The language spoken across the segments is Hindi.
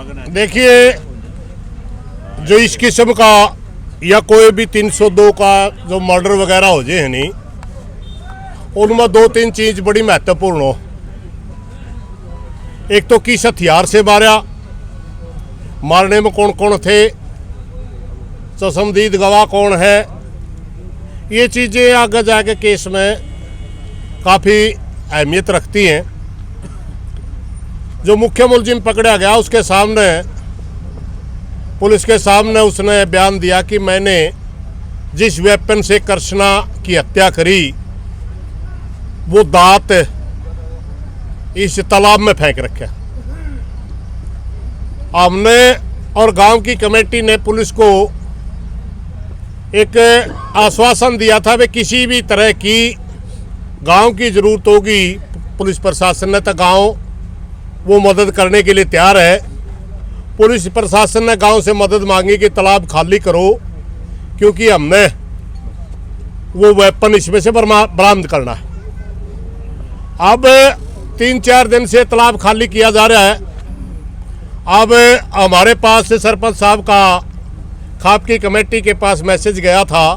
देखिए, जो इस किस्म का या कोई भी 302 का जो मर्डर वगैरह हो जाए है नहीं, उनमें दो तीन चीज बड़ी महत्वपूर्ण हो। एक तो किस हथियार से मारा, मारने में कौन कौन थे, चश्मदीद गवाह कौन है, ये चीज़ें आगे जाके केस में काफ़ी अहमियत रखती हैं। जो मुख्य मुलजिम पकड़ा गया उसके सामने, पुलिस के सामने उसने बयान दिया कि मैंने जिस वेपन से कृष्णा की हत्या करी वो दांत इस तालाब में फेंक रखे। हमने और गांव की कमेटी ने पुलिस को एक आश्वासन दिया था कि किसी भी तरह की गांव की ज़रूरत होगी पुलिस प्रशासन ने तो गांव वो मदद करने के लिए तैयार है। पुलिस प्रशासन ने गांव से मदद मांगी कि तालाब खाली करो, क्योंकि हमने वो वेपन इसमें से बरामद करना है। अब 3-4 दिन से तालाब खाली किया जा रहा है। अब हमारे पास सरपंच साहब का खाप की कमेटी के पास मैसेज गया था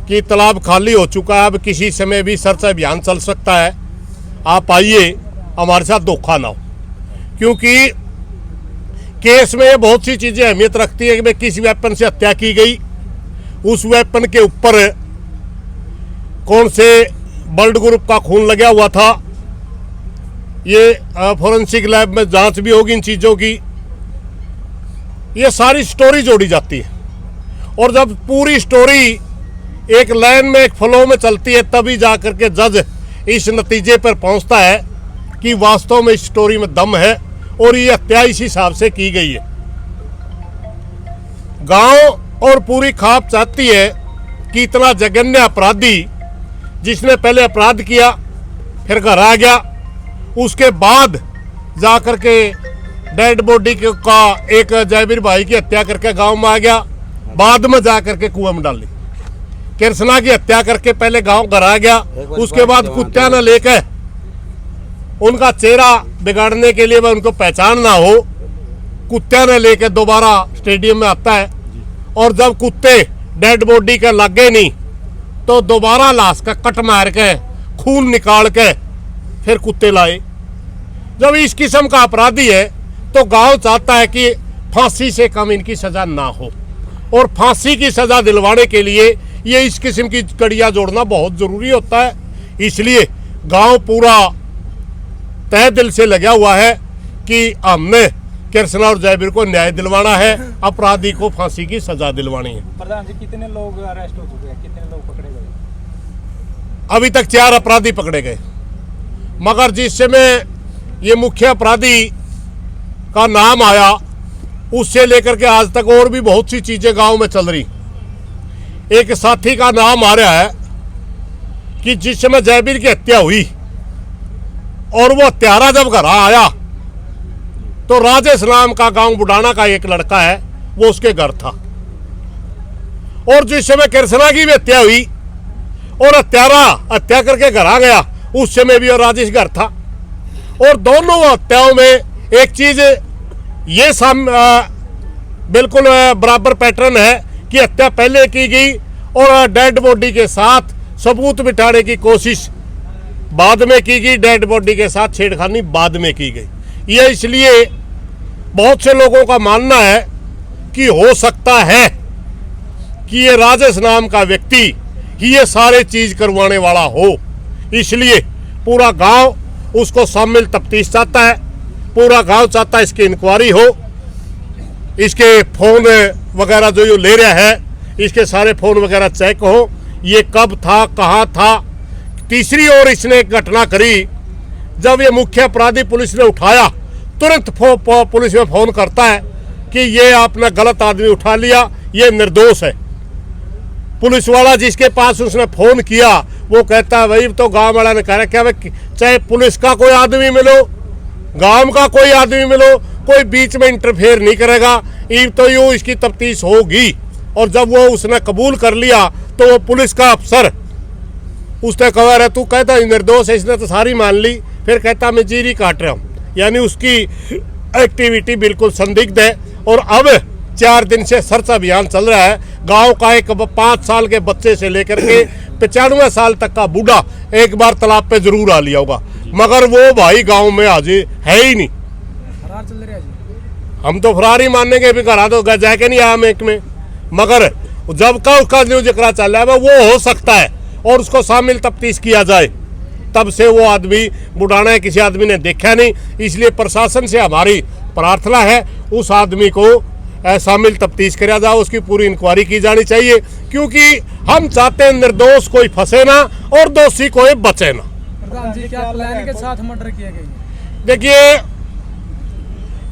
कि तालाब खाली हो चुका है, अब किसी समय भी सर्च अभियान चल सकता है, आप आइए, हमारे साथ धोखा ना हो। क्योंकि केस में बहुत सी चीज़ें अहमियत रखती है कि भाई किस वेपन से हत्या की गई, उस वेपन के ऊपर कौन से ब्लड ग्रुप का खून लगा हुआ था, ये फोरेंसिक लैब में जांच भी होगी इन चीज़ों की। ये सारी स्टोरी जोड़ी जाती है, और जब पूरी स्टोरी एक लाइन में एक फ्लो में चलती है तभी जाकर के जज इस नतीजे पर पहुंचता है कि वास्तव में इस स्टोरी में दम है और ये हत्या इस हिसाब से की गई है। गांव और पूरी खाप चाहती है कि इतना जघन्य अपराधी जिसने पहले अपराध किया फिर घर आ गया, उसके बाद जाकर के डेड बॉडी का एक जयवीर भाई की हत्या करके गांव में आ गया, बाद में जाकर के कुएं में डाली। कृष्णा की हत्या करके पहले गांव घर आ गया, उसके बाद कुत्ता न लेकर उनका चेहरा बिगाड़ने के लिए उनको पहचान ना हो, कुत्ते ने लेकर दोबारा स्टेडियम में आता है। और जब कुत्ते डेड बॉडी के लगे नहीं तो दोबारा लाश का कट मार के खून निकाल के फिर कुत्ते लाए। जब इस किस्म का अपराधी है तो गांव चाहता है कि फांसी से कम इनकी सजा ना हो, और फांसी की सजा दिलवाने के लिए ये इस किस्म की कड़ियां जोड़ना बहुत जरूरी होता है। इसलिए गांव पूरा तहे दिल से लगा हुआ है कि हमने कृष्णा और जयवीर को न्याय दिलवाना है, अपराधी को फांसी की सजा दिलवानी है। प्रधान जी, कितने लोग अरेस्ट हो चुके हैं, कितने लोग पकड़े गए? अभी तक 4 अपराधी पकड़े गए, मगर जिस समय ये मुख्य अपराधी का नाम आया उससे लेकर के आज तक और भी बहुत सी चीजें गांव में चल रही। एक साथी का नाम आ रहा है कि जिस समय जयवीर की हत्या हुई और वो हत्यारा जब घर आया तो राजेश नाम का गांव बुढ़ाना का एक लड़का है, वो उसके घर था। और जिस समय कृष्णा की भी हत्या हुई और हत्यारा हत्या करके घर आ गया, उस समय भी और राजेश घर था। और दोनों हत्याओं में एक चीज ये बिल्कुल बराबर पैटर्न है कि हत्या पहले की गई और डेड बॉडी के साथ सबूत बिठाने की कोशिश बाद में की गई, डेड बॉडी के साथ छेड़खानी बाद में की गई। ये इसलिए बहुत से लोगों का मानना है कि हो सकता है कि ये राजेश नाम का व्यक्ति ही ये सारे चीज करवाने वाला हो। इसलिए पूरा गांव उसको शामिल तफ्तीश चाहता है, पूरा गांव चाहता है इसकी इंक्वायरी हो, इसके फोन वगैरह जो ये ले रहा है इसके सारे फोन वगैरह चेक हो, ये कब था, कहाँ था। तीसरी ओर इसने एक घटना करी, जब ये मुख्य अपराधी पुलिस ने उठाया तुरंत पुलिस में फोन करता है कि ये आपने गलत आदमी उठा लिया, ये निर्दोष है। पुलिस वाला जिसके पास उसने फोन किया वो कहता है भाई तो गांव वाला ने कह रखा है चाहे पुलिस का कोई आदमी मिलो, गांव का कोई आदमी मिलो, कोई बीच में इंटरफेयर नहीं करेगा, तो यूं इसकी तफ्तीश होगी। और जब वो उसने कबूल कर लिया तो वो पुलिस का अफसर उसने कहा रहा तू कहता निर्दोष है, इसने तो सारी मान ली, फिर कहता मैं जीरी काट रहा हूँ, यानी उसकी एक्टिविटी बिल्कुल संदिग्ध है। और अब 4 दिन से सर्च अभियान चल रहा है। गांव का एक 5 साल के बच्चे से लेकर के 95 साल तक का बूढ़ा एक बार तालाब पे जरूर आ लिया होगा, मगर वो भाई गांव में आज है ही नहीं। फरार चल रहा है जी। हम तो फरार ही मानेंगे, भी करा दो जाके नहीं आया एक में, मगर जब का उसका न्यूज जिक्र चल रहा है वो हो सकता है और उसको शामिल तफ्तीश किया जाए। तब से वो आदमी बुढ़ाना है, किसी आदमी ने देखा नहीं, इसलिए प्रशासन से हमारी प्रार्थना है उस आदमी को शामिल तफ्तीश करा जाए, उसकी पूरी इंक्वायरी की जानी चाहिए, क्योंकि हम चाहते हैं निर्दोष कोई फंसे ना और दोषी कोई बचे ना। प्रधान जी, क्या प्लान के साथ मर्डर किया गया? देखिए,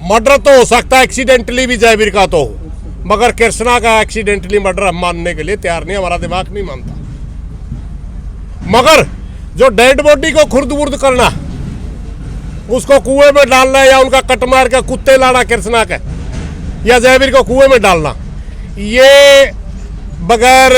मर्डर तो हो सकता है एक्सीडेंटली भी जयवीर का तो हो, मगर कृष्णा का एक्सीडेंटली मर्डर हम मानने के लिए तैयार नहीं, हमारा दिमाग नहीं मानता। मगर जो डेड बॉडी को खुर्द-बुर्द करना, उसको कुएं में डालना या उनका कट मार के कुत्ते लाना कृष्णा का या जयवीर को कुएं में डालना, ये बगैर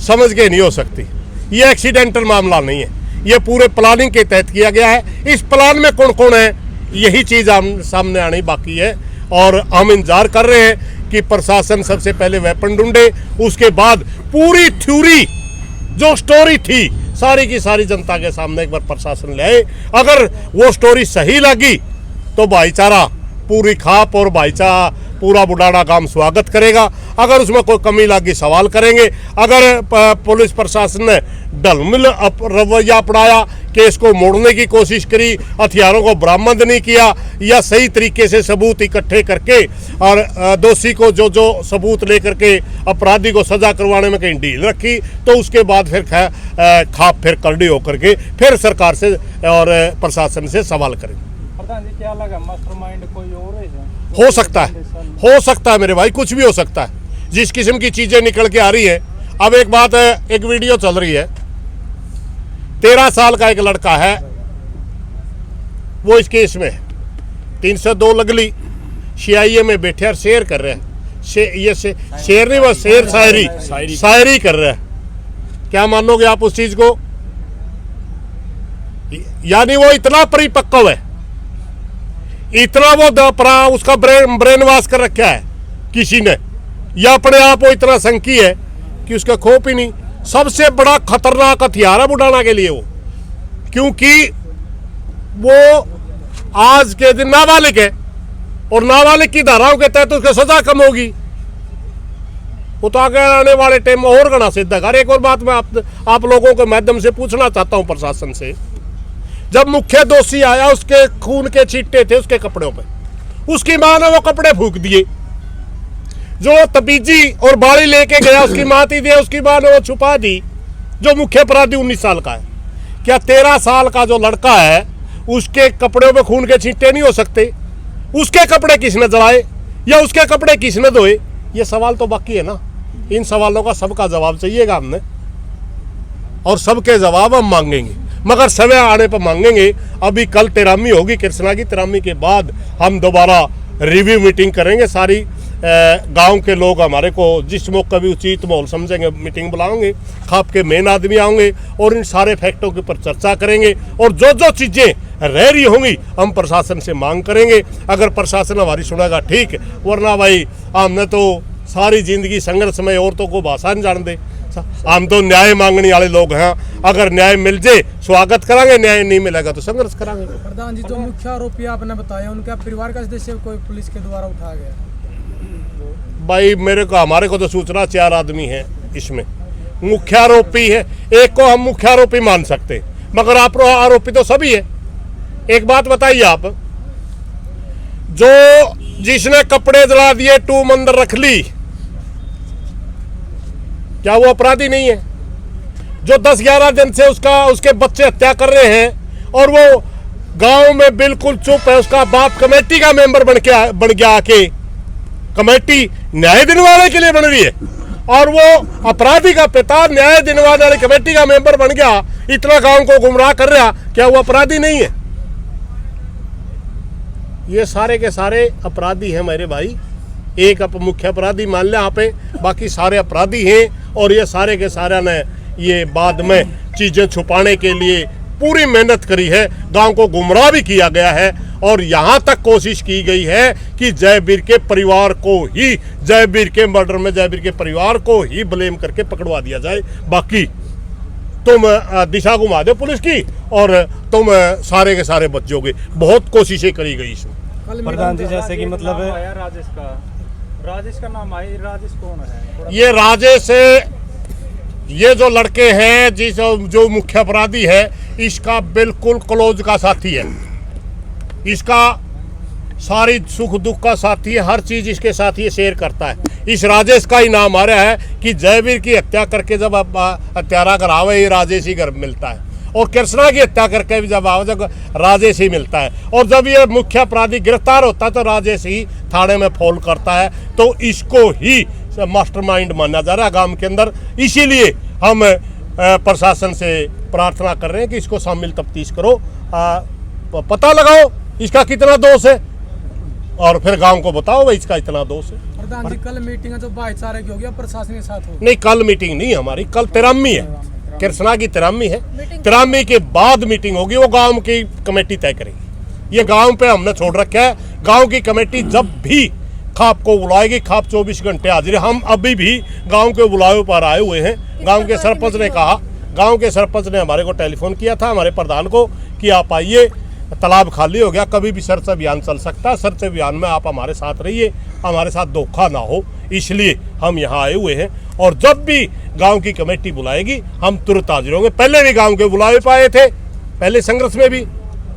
समझ के नहीं हो सकती। ये एक्सीडेंटल मामला नहीं है, ये पूरे प्लानिंग के तहत किया गया है। इस प्लान में कौन कौन है, यही चीज़ हम सामने आनी बाकी है और हम इंतजार कर रहे हैं कि प्रशासन सबसे पहले वेपन ढूंढे, उसके बाद पूरी थ्योरी जो स्टोरी थी सारी की सारी जनता के सामने एक बार प्रशासन ले आए। अगर वो स्टोरी सही लगी तो भाईचारा पूरी खाप और भाईचारा पूरा बुढ़ाना काम स्वागत करेगा। अगर उसमें कोई कमी लगी सवाल करेंगे। अगर पुलिस प्रशासन ने ढलमिल रवैया अपनाया, केस को मोड़ने की कोशिश करी, हथियारों को बरामद नहीं किया या सही तरीके से सबूत इकट्ठे करके और दोषी को जो सबूत लेकर के अपराधी को सजा करवाने में कहीं ढील रखी, तो उसके बाद फिर खाप फिर करड़ी होकर के फिर सरकार से और प्रशासन से सवाल करेंगे। प्रधान जी, क्या लगा मास्टरमाइंड कोई और है? हो सकता है मेरे भाई, कुछ भी हो सकता है। जिस किस्म की चीजें निकल के आ रही है, अब एक बात है, एक वीडियो चल रही है, 13 साल का एक लड़का है, वो इस केस में 302 लगली CIA में बैठे और शेर कर रहे हैं। शेर नहीं, वो शेर शायरी कर रहे हैं। क्या मानोगे आप उस चीज को? यानी वो इतना परिपक्व है, इतना वो उसका ब्रेन वॉश कर रखा है किसी ने, या अपने आप वो इतना संकी है कि उसका खोप ही नहीं। सबसे बड़ा खतरनाक हथियार है बुढ़ाना के लिए वो, क्योंकि वो आज के दिन नाबालिग है और नाबालिग की धाराओं के तहत उसकी सजा कम होगी। वो तो आगे आने वाले टाइम में और घना सिद्ध है। एक और बात मैं आप लोगों के माध्यम से पूछना चाहता हूं प्रशासन से, जब मुख्य दोषी आया, उसके खून के छींटे थे उसके कपड़ों पे, उसकी मां ने वो कपड़े फूंक दिए। जो तबीजी और बाड़ी लेके गया उसकी मां थी दिया, उसकी मां ने वो छुपा दी। जो मुख्य अपराधी 19 साल का है, क्या 13 साल का जो लड़का है उसके कपड़ों पे खून के छींटे नहीं हो सकते? उसके कपड़े किसने जलाए या उसके कपड़े किसने धोए? ये सवाल तो बाकी है ना। इन सवालों का सबका जवाब चाहिएगा हमने, और सबके जवाब हम मांगेंगे, मगर समय आने पर मांगेंगे। अभी कल 13वीं होगी कृष्णा की, 13वीं के बाद हम दोबारा रिव्यू मीटिंग करेंगे। सारी गांव के लोग हमारे को जिस मौके भी उचित माहौल समझेंगे मीटिंग बुलाएंगे, खाप के मेन आदमी आएंगे और इन सारे फैक्टों के ऊपर चर्चा करेंगे, और जो चीज़ें रह रही होंगी हम प्रशासन से मांग करेंगे। अगर प्रशासन हमारी सुनेगा ठीक, वरना भाई हमने तो सारी जिंदगी संघर्ष में औरतों को भाषा नहीं जान दे। हम तो न्याय मांगने वाले लोग हैं, अगर न्याय मिल जाए स्वागत करांगे, न्याय नहीं मिलेगा तो संघर्ष करांगे। प्रधान जी, जो मुख्य आरोपी आपने बताया उनका परिवार का सदस्य कोई पुलिस के द्वारा उठाया गया? भाई हमारे को तो सूचना 4 आदमी हैं इसमें। मुख्य आरोपी है एक को हम मुख्य आरोपी मान सकते, मगर आप आरोपी तो सभी है। एक बात बताइए आप, जो जिसने कपड़े जला दिए, 2 मंदिर रख ली, क्या वो अपराधी नहीं है? जो 10-11 दिन से उसके बच्चे हत्या कर रहे हैं और वो गांव में बिल्कुल चुप है, उसका बाप कमेटी का मेंबर बन गया आके, कमेटी न्याय दिलवाने के लिए बन रही है, और वो अपराधी का पिता न्याय दिलवाने वाली कमेटी का मेंबर बन गया, इतना गांव को गुमराह कर रहा, क्या वो अपराधी नहीं है? ये सारे के सारे अपराधी हैं मेरे भाई। एक मुख्य अपराधी मान लें आप, बाकी सारे अपराधी हैं, और ये सारे के सारे ने ये बाद में चीज़ें छुपाने के लिए पूरी मेहनत करी है, गांव को गुमराह भी किया गया है, और यहाँ तक कोशिश की गई है कि जयवीर के परिवार को ही, जयवीर के मर्डर में जयवीर के परिवार को ही ब्लेम करके पकड़वा दिया जाए। बाकी तुम दिशा घुमा दो पुलिस की और तुम सारे के सारे बच जाओगे। बहुत कोशिशें करी गई इसमें। प्रधान जी जैसे कि मतलब राजेश का नाम आई, राजेश कौन है? ये राजेश, ये जो लड़के हैं जो मुख्य अपराधी है, इसका बिल्कुल क्लोज का साथी है, इसका सारी सुख दुख का साथी है, हर चीज इसके साथ ये शेयर करता है। इस राजेश का ही नाम आ रहा है कि जयवीर की हत्या करके जब हत्यारा घर आवे ये राजेश ही घर मिलता है, और कृष्णा की हत्या करके भी जब आवे जब राजेश ही मिलता है, और जब ये मुख्य अपराधी गिरफ्तार होता है तो राजेश ही थाने में फोन करता है। तो इसको ही मास्टरमाइंड माना जा रहा है गांव के अंदर। इसीलिए हम प्रशासन से प्रार्थना कर रहे हैं कि इसको शामिल तफ्तीश करो, पता लगाओ इसका कितना दोष है और फिर गांव को बताओ भाई इसका इतना दोष है। प्रधान जी कल मीटिंग है जो भाईचारे की होगी प्रशासन के साथ होगी? नहीं, कल मीटिंग नहीं हमारी, कल 13वीं है, कृष्णा की 13वीं है। 13वीं के बाद मीटिंग होगी, वो गांव की कमेटी तय करेगी। ये गांव पे हमने छोड़ रखा है, गांव की कमेटी जब भी खाप को बुलाएगी, खाप 24 घंटे हाजिर है। हम अभी भी गांव के बुलावे पर आए हुए हैं। गांव के सरपंच ने कहा, गांव के सरपंच ने हमारे को टेलीफोन किया था, हमारे प्रधान को, कि आप आइए, तालाब खाली हो गया, कभी भी सर्च अभियान चल सकता है, सर्च अभियान में आप हमारे साथ रहिए, हमारे साथ धोखा ना हो, इसलिए हम यहाँ आए हुए हैं। और जब भी गांव की कमेटी बुलाएगी हम तुरंत हाजिर होंगे। पहले भी गांव के बुलावे पाए थे, पहले संघर्ष में भी,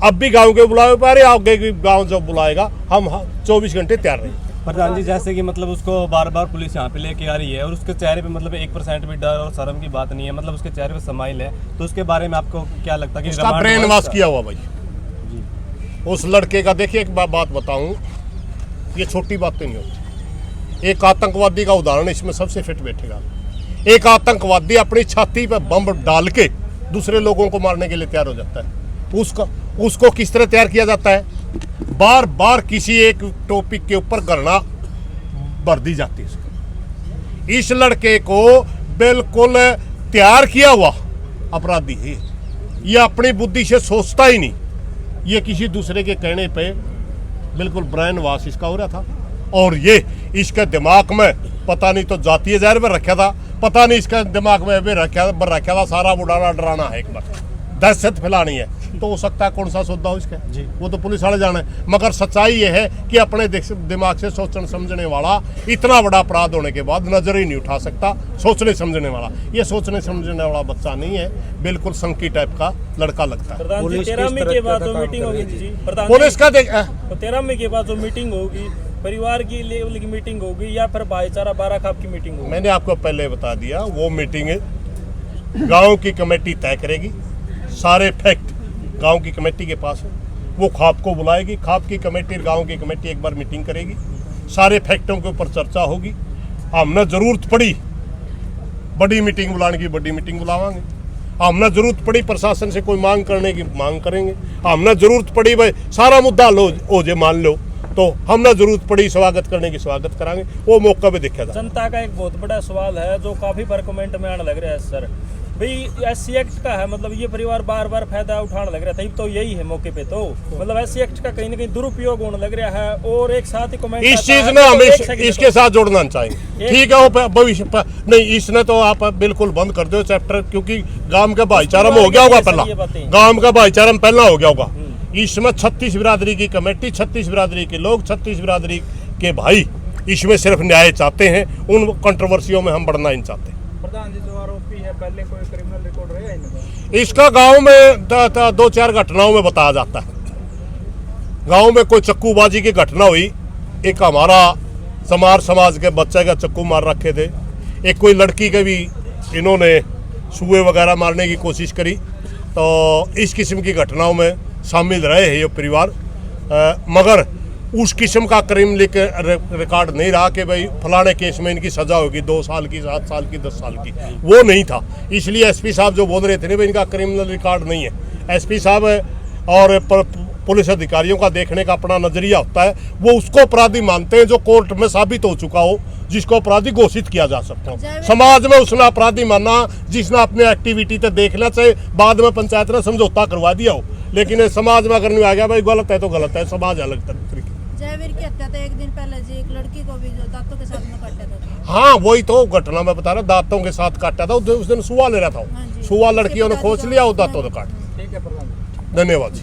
अब भी गांव के बुलावे पा रहे, आगे गांव जब बुलाएगा हम 24 घंटे तैयार रहेंगे। प्रधान जी जैसे कि मतलब उसको बार बार पुलिस यहाँ पे लेके आ रही है और उसके चेहरे पे मतलब 1% भी डर और शर्म की बात नहीं है, मतलब उसके चेहरे पे स्माइल है, तो उसके बारे में आपको क्या लगता है कि उसका ब्रेन वॉश किया हुआ भाई उस लड़के का? देखिए एक बात बताऊं, ये छोटी बातें नहीं होती। एक आतंकवादी का उदाहरण इसमें सबसे फिट बैठेगा। एक आतंकवादी अपनी छाती पे बम डाल के दूसरे लोगों को मारने के लिए तैयार हो जाता है। उसको किस तरह तैयार किया जाता है? बार बार किसी एक टॉपिक के ऊपर गणना भर दी जाती है। इस लड़के को बिल्कुल तैयार किया हुआ अपराधी है, ये अपनी बुद्धि से सोचता ही नहीं, ये किसी दूसरे के कहने पे बिल्कुल ब्रेन वॉश इसका हो रहा था। और ये इसके दिमाग में पता नहीं तो जातीय जहर में रखा था, पता नहीं इसका दिमाग में भी रखा था सारा बुढ़ाना डराना है, एक बार दहशत फैलानी है। तो हो सकता है कौन सा सौदा हो इसका जी, वो तो पुलिस वाले जाने। मगर सच्चाई ये है कि अपने दिमाग से सोचने समझने वाला इतना बड़ा अपराध होने के बाद नजर ही नहीं उठा सकता सोचने समझने वाला। ये सोचने समझने वाला बच्चा नहीं है, बिल्कुल संकी टाइप का लड़का लगता है। पुलिस के बाद जो मीटिंग होगी जी, पुलिस का 13वीं के बाद जो मीटिंग होगी, परिवार की लेवल की मीटिंग होगी या फिर भाईचारा 12 खाप की मीटिंग होगी? मैंने आपको पहले बता दिया, वो मीटिंग गांव की कमेटी तय करेगी। सारे फैक्ट गांव की कमेटी के पास है, वो खाप को बुलाएगी, खाप की कमेटी गांव की कमेटी एक बार मीटिंग करेगी, सारे फैक्टों के ऊपर चर्चा होगी। हमने जरूरत पड़ी बड़ी मीटिंग बुलाने की, बड़ी मीटिंग बुलावांगे। हमने जरूरत पड़ी प्रशासन से कोई मांग करने की, मांग करेंगे। हमने जरूरत पड़ी भाई सारा मुद्दा लो हो जे मान लो, तो हमने जरूरत पड़ी स्वागत करने की स्वागत करांगे, वो मौका पे देखा जाए। जनता का एक बहुत बड़ा सवाल है जो काफी बार कमेंट में आने लग रहा है, सर भाई SC एक्ट का है, मतलब ये परिवार बार बार फायदा उठाने लग रहा था, तो यही है मौके पे, तो मतलब SC एक्ट का कहीं ना कहीं दुरुपयोग होने लग रहा है। और एक साथ ही कमेंट इस चीज ने हम इसके साथ जोड़ना चाहेंगे। ठीक है, वो भविष्य नहीं, इसने तो आप बिल्कुल बंद कर दो चैप्टर, क्योंकि गांव का भाईचारा में हो गया होगा पहला, गांव का भाईचारा में पहला हो गया होगा। इसमें 36 बिरादरी की कमेटी, 36 बिरादरी के लोग, 36 बिरादरी के भाई इसमें सिर्फ न्याय चाहते हैं, उन कंट्रोवर्सियों में हम बढ़ना नहीं चाहते। प्रधान जी जो आरोपी है पहले कोई क्रिमिनल रिकॉर्ड रहेगा इनका? इसका गांव में 2-4 घटनाओं में बताया जाता है। गांव में कोई चक्कूबाजी की घटना हुई, एक हमारा समाज के बच्चे का चक्कू मार रखे थे, एक कोई लड़की के भी इन्होंने सुए वगैरह मारने की कोशिश करी। तो इस किस्म की घटनाओं में शामिल रहे हैं ये परिवार, मगर उस किस्म का क्राइम रिकॉर्ड नहीं रहा कि भाई फलाने केस में इनकी सजा होगी 2 साल की, 7 साल की, 10 साल की, वो नहीं था। इसलिए SP साहब जो बोल रहे थे ना भाई इनका क्रिमिनल रिकॉर्ड नहीं है, SP साहब और पुलिस अधिकारियों का देखने का अपना नजरिया होता है, वो उसको अपराधी मानते हैं जो कोर्ट में साबित हो चुका हो, जिसको अपराधी घोषित किया जा सकता हो। समाज में उसने अपराधी माना जिसने अपने एक्टिविटी तो देख लिया, चाहे बाद में पंचायत ने समझौता करवा दिया हो, लेकिन ये समाज में अगर नहीं आ गया भाई गलत है तो गलत है, समाज अलग तरीके। जयवीर की हत्या तो एक दिन पहले जी एक लड़की को भी जो दांतों के साथ में काटा था। हाँ वही तो घटना मैं बता रहा, दांतों के साथ काटा था उस दिन सुआ ले रहा था, हाँ जी। सुआ लड़कियों ने उसके खोच पिताजी लिया और का- दांतों से काट। ठीक है प्रधान। धन्यवाद जी।